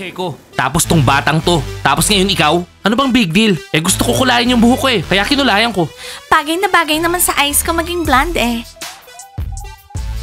Heko. Tapos tong batang to. Tapos ngayon ikaw? Ano bang big deal? Eh gusto ko kulayan yung buhok ko eh. Kaya kinulayan ko. Bagay na bagay naman sa eyes ko maging blonde eh.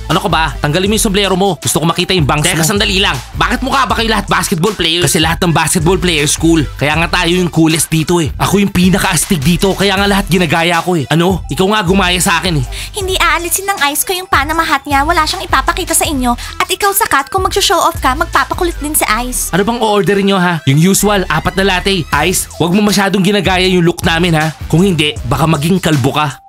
Ano ka ba? Tanggalin mo yung sombrero mo. Gusto ko makita yung bangs mo. Teka, sandali lang. Bakit mukha ba kayo lahat basketball players? Kasi lahat ng basketball players cool. Kaya nga tayo yung coolest dito eh. Ako yung pinaka-astig dito. Kaya nga lahat ginagaya ko eh. Ano? Ikaw nga gumaya sa akin eh. Hindi aalisin ng ice ko yung panamahat niya. Wala siyang ipapakita sa inyo. At ikaw sakat, kung mag-show off ka, magpapakulit din si Ice. Ano bang o-orderin nyo ha? Yung usual, 4 na latte. Ice, wag mo masyadong ginagaya yung look namin ha. Kung hindi, baka maging kalbo ka.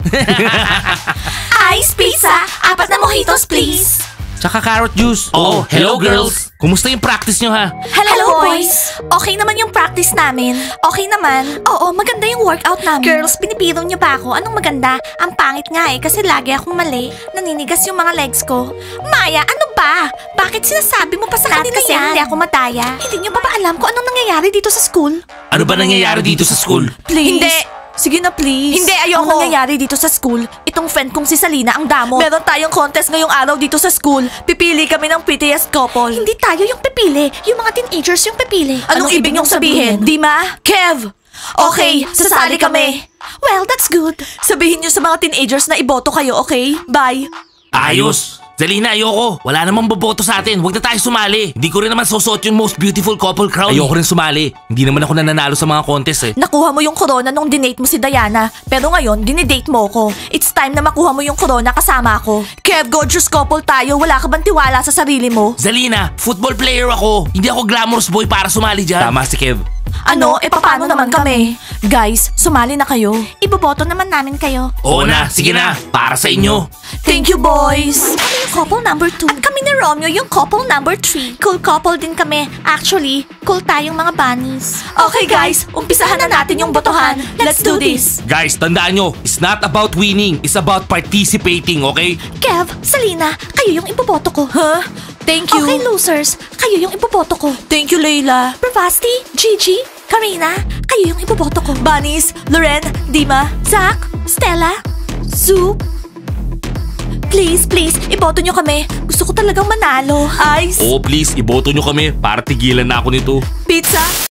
Ice pizza, 4 na mojitos please. Tsaka carrot juice. Oh, hello girls. Kumusta yung practice nyo ha? Hello boys. Okay naman yung practice namin. Okay naman. Oo, maganda yung workout namin. Girls, pinipiro niyo ba ako? Anong maganda? Ang pangit nga eh kasi lagi akong mali. Naninigas yung mga legs ko. Maya, ano ba? Bakit sinasabi mo pa sa kanila kasi yan? Hindi ako mataya. Hindi niyo pa ba alam kung anong nangyayari dito sa school? Ano ba nangyayari dito sa school? Please. Hindi. Sige na please. Hindi, ayoko. Ang nangyayari dito sa school, itong friend kong si Salina ang damo. Meron tayong contest ngayong araw dito sa school. Pipili kami ng prettiest couple. Hindi tayo yung pipili. Yung mga teenagers yung pipili. Anong ibig niyong sabihin? Dima? Kev? Okay, sasali kami. Well, that's good. Sabihin niyo sa mga teenagers na iboto kayo, okay? Bye. Ayos. Zalina, ayoko. Wala namang boboto sa atin. Huwag na tayo sumali. Hindi ko rin naman susuot yung most beautiful couple crown. Ayoko rin sumali. Hindi naman ako nananalo sa mga contest eh. Nakuha mo yung corona nung dinate mo si Diana. Pero ngayon, dinidate mo ko. It's time na makuha mo yung corona kasama ko. Kev, gorgeous couple tayo. Wala ka bang tiwala sa sarili mo? Zalina, football player ako. Hindi ako glamorous boy para sumali dyan. Tama si Kev. Ano? Paano naman kami? Guys, sumali na kayo. Iboboto naman namin kayo. Oo na, sige na. Para sa inyo. Thank you, boys. Kami yung couple number 2. At kami ni Romeo yung couple number 3. Cool couple din kami. Actually, cool tayong mga bunnies. Okay guys, umpisahan na natin yung botohan. Let's do this. Guys, tandaan nyo, it's not about winning. It's about participating, okay? Kev, Salina, kayo yung iboboto ko. Huh? Thank you. Okay, losers, kayo yung iboboto ko. Thank you, Layla. Bravasti, Gigi, Karina, kayo yung iboboto ko. Bunnies, Loren, Dima. Zach, Stella, Sue. please, iboto nyo kami. Gusto ko talagang manalo. Ice. Oh, please, iboto nyo kami para tigilan na ako nito. Pizza.